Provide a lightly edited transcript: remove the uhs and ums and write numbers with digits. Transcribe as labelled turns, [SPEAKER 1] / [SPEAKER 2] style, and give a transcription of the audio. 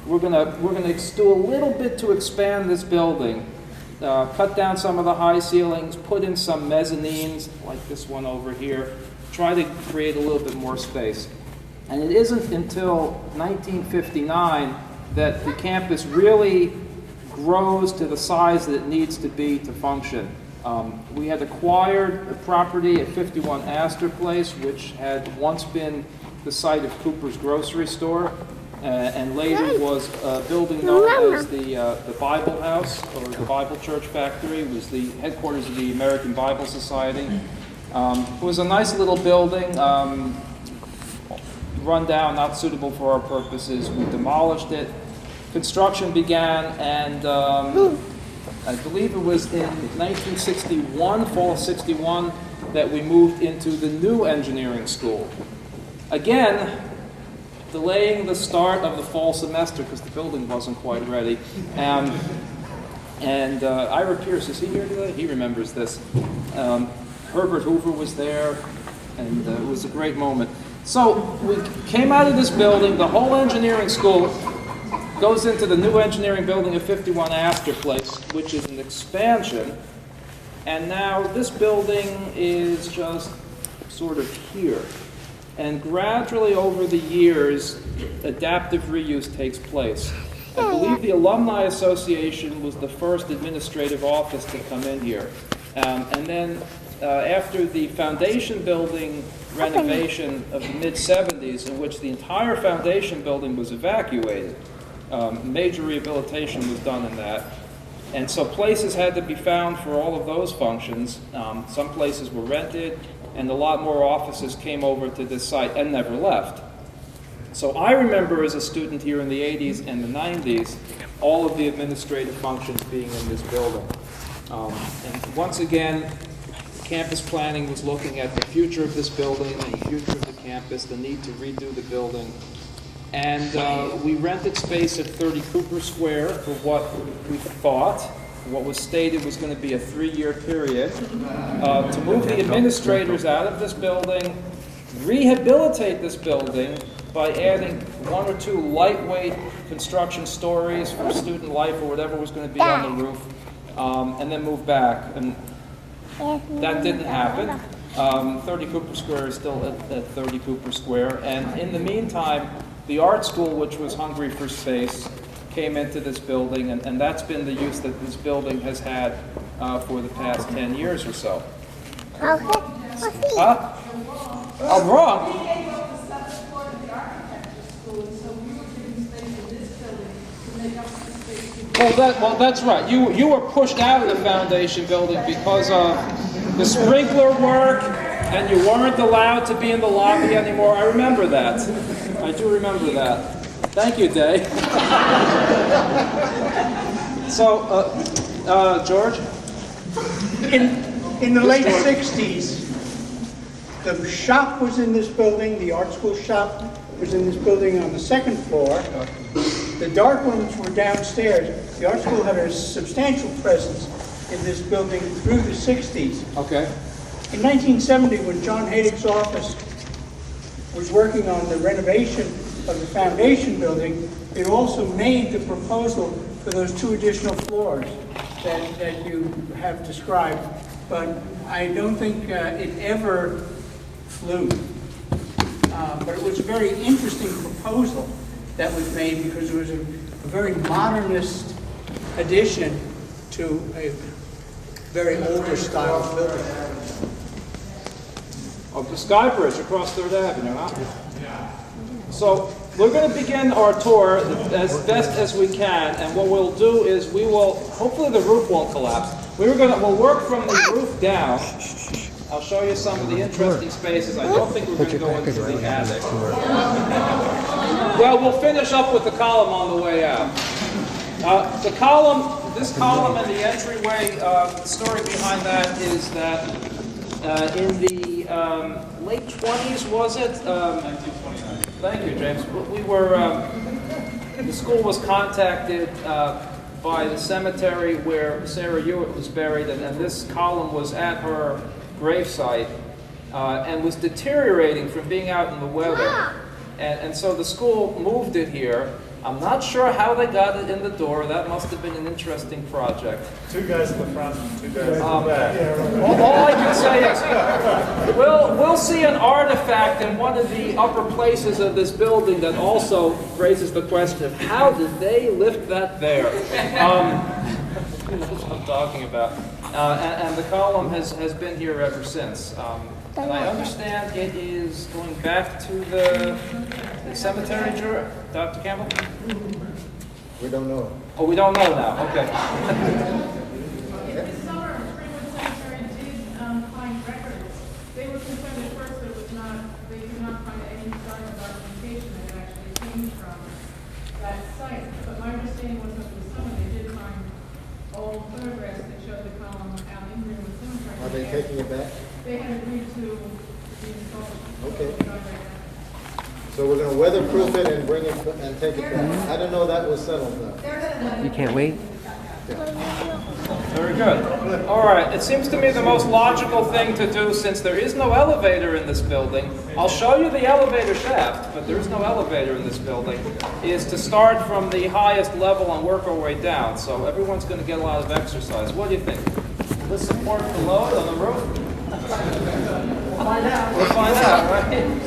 [SPEAKER 1] we're gonna do a little bit to expand this building. Cut down some of the high ceilings, put in some mezzanines, like this one over here, try to create a little bit more space. And it isn't until 1959 that the campus really grows to the size that it needs to be to function. We had acquired a property at 51 Astor Place, which had once been the site of Cooper's grocery store, and later was a building known as the Bible House, or the Bible Church Factory. It was the headquarters of the American Bible Society. It was a nice little building, run down, not suitable for our purposes. We demolished it. Construction began, and I believe it was in 1961, fall of 61, that we moved into the new engineering school. Again, delaying the start of the fall semester because the building wasn't quite ready. And Ira Pierce, is he here today? He remembers this. Herbert Hoover was there, and it was a great moment. So we came out of this building, the whole engineering school goes into the new engineering building at 51 Astor Place, which is an expansion. And now this building is just sort of here. And gradually over the years, adaptive reuse takes place. I believe the Alumni Association was the first administrative office to come in here. And then after the foundation building renovation of the mid-70s, in which the entire foundation building was evacuated, major rehabilitation was done in that. And so places had to be found for all of those functions. Some places were rented, and a lot more offices came over to this site and never left. So I remember as a student here in the 80s and the 90s, all of the administrative functions being in this building. And once again, campus planning was looking at the future of this building, the future of the campus, the need to redo the building. And we rented space at 30 Cooper Square for what we thought, what was stated was going to be a 3-year period, to move the administrators out of this building, rehabilitate this building by adding 1 or 2 lightweight construction stories for student life or whatever was going to be on the roof, and then move back. And that didn't happen. 30 Cooper Square is still at 30 Cooper Square. And in the meantime, the art school, which was hungry for space, came into this building, and that's been the use that this building has had for the past 10 years or so. I'm wrong. Well, that's right. You were pushed out of the foundation building because of the sprinkler work, and you weren't allowed to be in the lobby anymore. I remember that. I do remember that. Thank you, Day. So, George?
[SPEAKER 2] In the late 60s, the shop was in this building, the art school shop was in this building on the 2nd floor. The dark rooms were downstairs. The art school had a substantial presence in this building through the 60s.
[SPEAKER 1] Okay.
[SPEAKER 2] In 1970, when John Hadig's office was working on the renovation of the foundation building, it also made the proposal for those 2 additional floors that you have described. But I don't think it ever flew. But it was a very interesting proposal that was made because it was a very modernist addition to a very older style building.
[SPEAKER 1] Of the Sky Bridge across 3rd Avenue, huh? So we're going to begin our tour as best as we can, and what we'll do is we will, hopefully the roof won't collapse. We'll work from the roof down. I'll show you some of the interesting spaces. I don't think we're going to go into the attic. Well, we'll finish up with the column on the way out. This column and the entryway, the story behind that is that in the late 20s, was it? 1929. Thank you, James. We were, the school was contacted by the cemetery where Sarah Hewitt was buried, and this column was at her gravesite and was deteriorating from being out in the weather. And so the school moved it here, I'm not sure how they got it in the door. That must have been an interesting project.
[SPEAKER 3] 2 guys in the front, 2 guys in the back.
[SPEAKER 1] All I can say is, we'll see an artifact in one of the upper places of this building that also raises the question of how did they lift that there? Who knows what I'm talking about? And the column has been here ever since. And I understand it is going back to the cemetery, Dr. Campbell?
[SPEAKER 4] We don't know.
[SPEAKER 1] Oh, we don't know now, okay.
[SPEAKER 5] This summer, Greenwood Cemetery did find records. They were concerned at first that it was not, they could not find any sign of documentation that it actually came from that site. But my understanding was that this summer they did find old photographs that showed the column out in Greenwood Cemetery.
[SPEAKER 4] Are they taking it back?
[SPEAKER 5] They had agreed to be installed.
[SPEAKER 4] Okay. So we're gonna weatherproof it and bring it and take it back. I didn't know that was settled though.
[SPEAKER 6] You can't wait?
[SPEAKER 1] Very good. All right, it seems to me the most logical thing to do, since there is no elevator in this building, I'll show you the elevator shaft, but there is no elevator in this building, is to start from the highest level and work our way down. So everyone's going to get a lot of exercise. What do you think? Will this support the load on the roof? We'll find out, right?